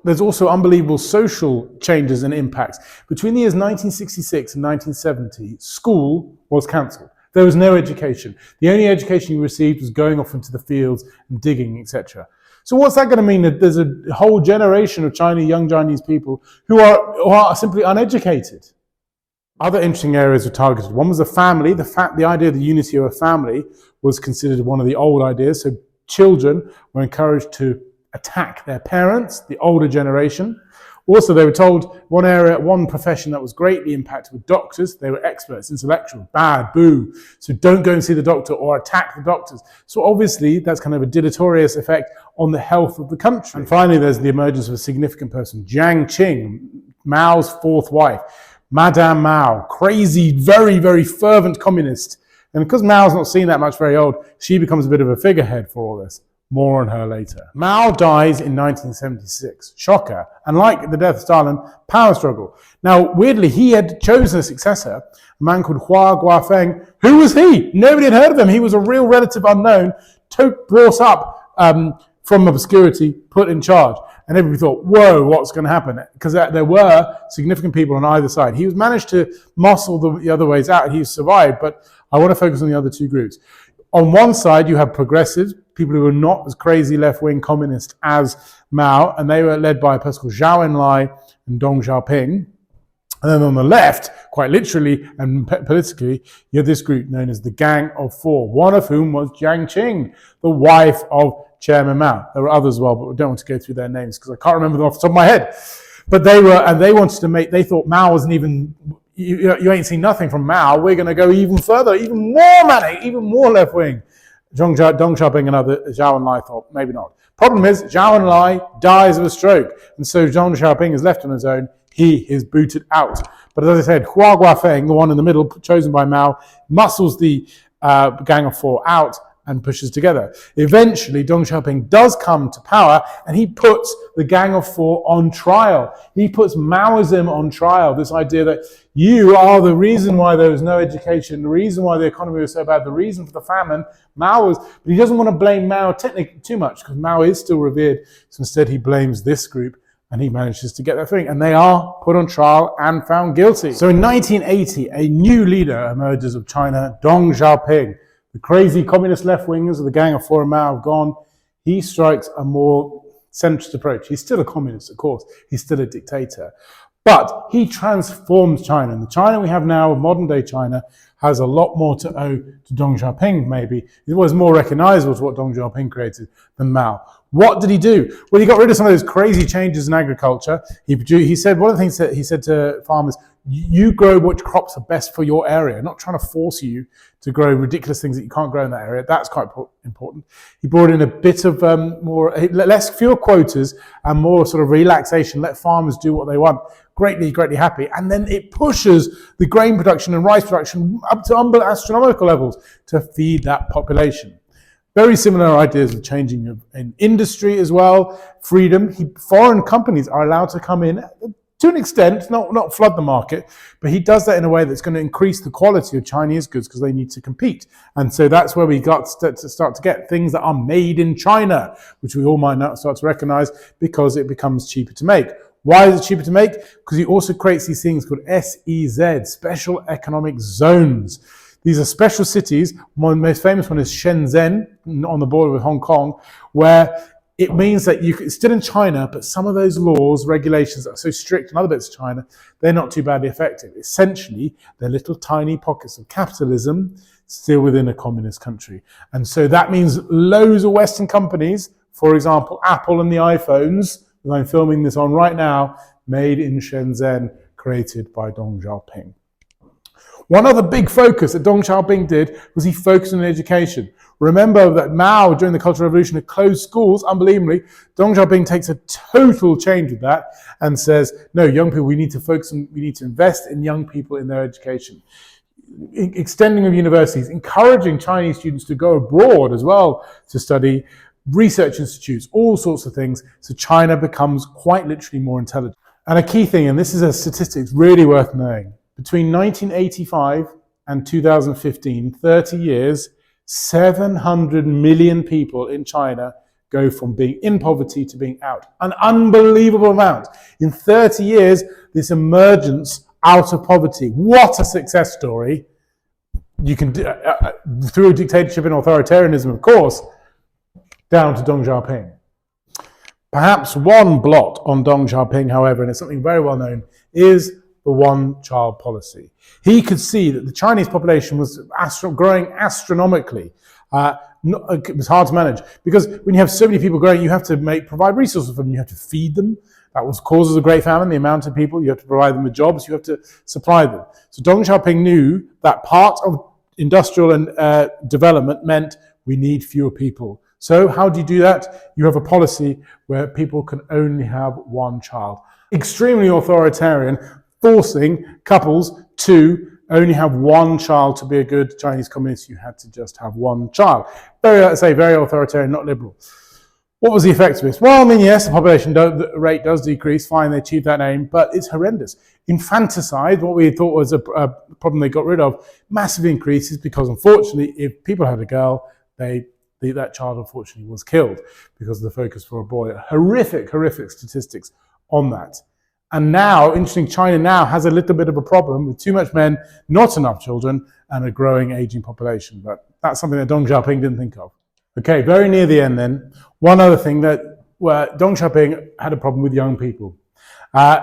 There's also unbelievable social changes and impacts. Between the years 1966 and 1970, school was cancelled. There was no education. The only education you received was going off into the fields and digging, etc. So what's that going to mean? That there's a whole generation of young Chinese people who are simply uneducated. Other interesting areas were targeted. One was the family. The idea of the unity of a family was considered one of the old ideas. So children were encouraged to attack their parents, the older generation. Also, they were told one profession that was greatly impacted with doctors. They were experts, intellectual, bad, boo. So don't go and see the doctor or attack the doctors. So obviously, that's kind of a deleterious effect on the health of the country. And finally, there's the emergence of a significant person, Jiang Qing, Mao's fourth wife. Madame Mao, crazy, very, very fervent communist. And because Mao's not seen that much, very old, she becomes a bit of a figurehead for all this. More on her later. Mao dies in 1976. Shocker. And like the death of Stalin, power struggle. Now, weirdly, he had chosen a successor, a man called Hua Guofeng. Who was he? Nobody had heard of him. He was a real relative unknown, brought up from obscurity, put in charge. And everybody thought, whoa, what's going to happen? Because there were significant people on either side. He managed to muscle the other ways out. He survived, but I want to focus on the other two groups. On one side, you have progressives, people who were not as crazy left-wing communist as Mao, and they were led by a person called Zhou Enlai and Deng Xiaoping. And then on the left, quite literally and politically, you have this group known as the Gang of Four, one of whom was Jiang Qing, the wife of Chairman Mao. There were others as well, but we don't want to go through their names because I can't remember them off the top of my head. But they thought Mao wasn't even, you ain't seen nothing from Mao. We're going to go even further, even more manic, even more left-wing. Deng Xiaoping and Zhou Enlai thought, maybe not. Problem is, Zhou Enlai dies of a stroke. And so Deng Xiaoping is left on his own. He is booted out. But as I said, Hua Guofeng, the one in the middle, chosen by Mao, muscles the Gang of Four out and pushes together. Eventually, Deng Xiaoping does come to power, and he puts the Gang of Four on trial. He puts Maoism on trial, this idea that you are the reason why there was no education, the reason why the economy was so bad, the reason for the famine. Mao was, but he doesn't want to blame Mao technically too much, because Mao is still revered, so instead he blames this group, and he manages to get that thing. And they are put on trial and found guilty. So in 1980, a new leader emerges of China, Deng Xiaoping. The crazy communist left-wingers of the Gang of Four and Mao have gone. He strikes a more centrist approach. He's still a communist, of course. He's still a dictator. But he transforms China. And the China we have now, modern-day China, has a lot more to owe to Deng Xiaoping, maybe. It was more recognizable to what Deng Xiaoping created than Mao. What did he do? Well, he got rid of some of those crazy changes in agriculture. He said, one of the things that he said to farmers, you grow which crops are best for your area, not trying to force you to grow ridiculous things that you can't grow in that area. That's quite important. He brought in a bit of fewer quotas and more sort of relaxation, let farmers do what they want. Greatly, greatly happy. And then it pushes the grain production and rice production up to astronomical levels to feed that population. Very similar ideas of changing in industry as well. Freedom. Foreign companies are allowed to come in to an extent, not flood the market, but he does that in a way that's going to increase the quality of Chinese goods because they need to compete. And so that's where we got to start to get things that are made in China, which we all might not start to recognize because it becomes cheaper to make. Why is it cheaper to make? Because he also creates these things called SEZ, Special Economic Zones. These are special cities. One of the most famous one is Shenzhen, on the border with Hong Kong, where it means that it's still in China, but some of those laws, regulations that are so strict in other bits of China, they're not too badly effective. Essentially, they're little tiny pockets of capitalism still within a communist country. And so that means loads of Western companies, for example, Apple and the iPhones, that I'm filming this on right now, made in Shenzhen, created by Deng Xiaoping. One other big focus that Deng Xiaoping did was he focused on education. Remember that Mao, during the Cultural Revolution, had closed schools, unbelievably. Deng Xiaoping takes a total change with that and says, no, young people, we need to invest in young people in their education. Extending of universities, encouraging Chinese students to go abroad as well to study, research institutes, all sorts of things, so China becomes quite literally more intelligent. And a key thing, and this is a statistic that's really worth knowing, between 1985 and 2015, 30 years, 700 million people in China go from being in poverty to being out. An unbelievable amount. In 30 years, this emergence out of poverty. What a success story. You can, through dictatorship and authoritarianism, of course, down to Deng Xiaoping. Perhaps one blot on Deng Xiaoping, however, and it's something very well known, is the one-child policy. He could see that the Chinese population was growing astronomically. It was hard to manage because when you have so many people growing, you have to provide resources for them. You have to feed them. That was causes a great famine, the amount of people, you have to provide them with jobs, you have to supply them. So Deng Xiaoping knew that part of industrial and development meant we need fewer people. So how do you do that? You have a policy where people can only have one child. Extremely authoritarian, forcing couples to only have one child. To be a good Chinese communist, you had to just have one child. Very authoritarian, not liberal. What was the effect of this? Well, I mean, yes, the population rate does decrease. Fine, they achieved that aim, but it's horrendous. Infanticide, what we thought was a problem they got rid of, massive increases because, unfortunately, if people had a girl, that child, unfortunately, was killed because of the focus for a boy. Horrific statistics on that. And now, interesting, China now has a little bit of a problem with too much men, not enough children, and a growing aging population. But that's something that Deng Xiaoping didn't think of. Okay, very near the end then, one other thing where Deng Xiaoping had a problem with young people.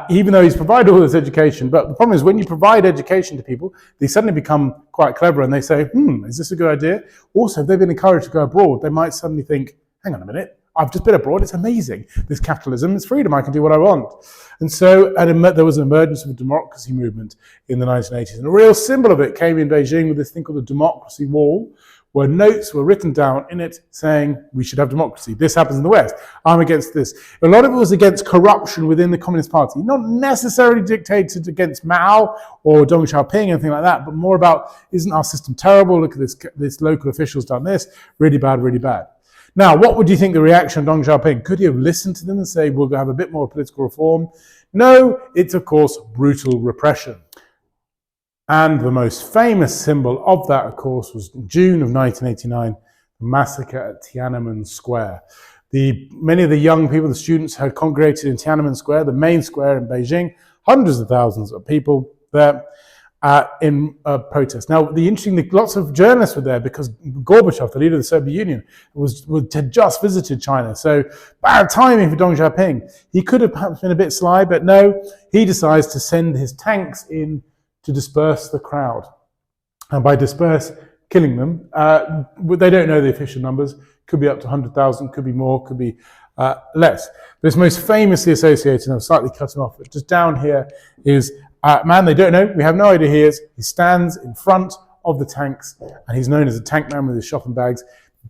Even though he's provided all this education, but the problem is when you provide education to people, they suddenly become quite clever and they say, is this a good idea? Also, if they've been encouraged to go abroad, they might suddenly think, hang on a minute, I've just been abroad, it's amazing. There's capitalism, it's freedom, I can do what I want. And so there was an emergence of a democracy movement in the 1980s. And a real symbol of it came in Beijing with this thing called the Democracy Wall, where notes were written down in it saying we should have democracy. This happens in the West. I'm against this. A lot of it was against corruption within the Communist Party, not necessarily dictated against Mao or Deng Xiaoping, anything like that, but more about, isn't our system terrible? Look at this local official's done this. Really bad, really bad. Now, what would you think the reaction of Deng Xiaoping? Could he have listened to them and say, we'll have a bit more political reform? No, it's, of course, brutal repression. And the most famous symbol of that, of course, was in June of 1989, the massacre at Tiananmen Square. Many of the young people, the students, had congregated in Tiananmen Square, the main square in Beijing, hundreds of thousands of people there in protest. Now, lots of journalists were there because Gorbachev, the leader of the Soviet Union, had just visited China. So bad timing for Deng Xiaoping. He could have perhaps been a bit sly, but no, he decides to send his tanks in to disperse the crowd. And by disperse, killing them. They don't know the official numbers. Could be up to 100,000, could be more, could be less. But it's most famously associated, and I've slightly cut him off, but just down here is a man they don't know, we have no idea who he is. He stands in front of the tanks, and he's known as a tank man with his shopping bags,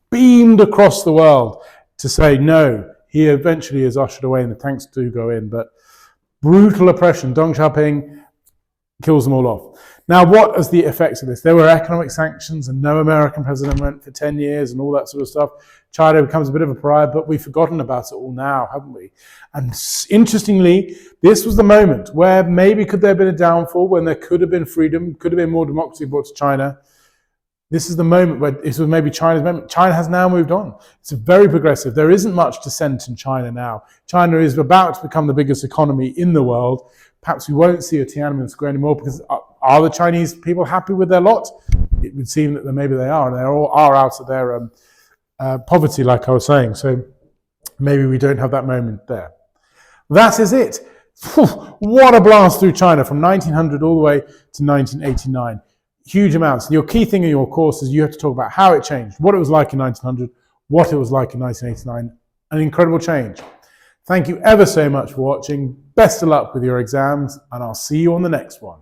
beamed across the world to say no. He eventually is ushered away and the tanks do go in, but brutal oppression. Deng Xiaoping kills them all off. Now, what is the effects of this? There were economic sanctions and no American president went for 10 years and all that sort of stuff. China becomes a bit of a pariah, but we've forgotten about it all now, haven't we? And interestingly, this was the moment where maybe could there have been a downfall, when there could have been freedom, could have been more democracy brought to China. This is the moment where this was maybe China's moment. China has now moved on. It's very progressive. There isn't much dissent in China now. China is about to become the biggest economy in the world. Perhaps we won't see a Tiananmen Square anymore because are the Chinese people happy with their lot? It would seem that maybe they are, and they all are out of their poverty, like I was saying. So maybe we don't have that moment there. That is it. What a blast through China from 1900 all the way to 1989. Huge amounts. And your key thing in your course is you have to talk about how it changed, what it was like in 1900, what it was like in 1989. An incredible change. Thank you ever so much for watching. Best of luck with your exams, and I'll see you on the next one.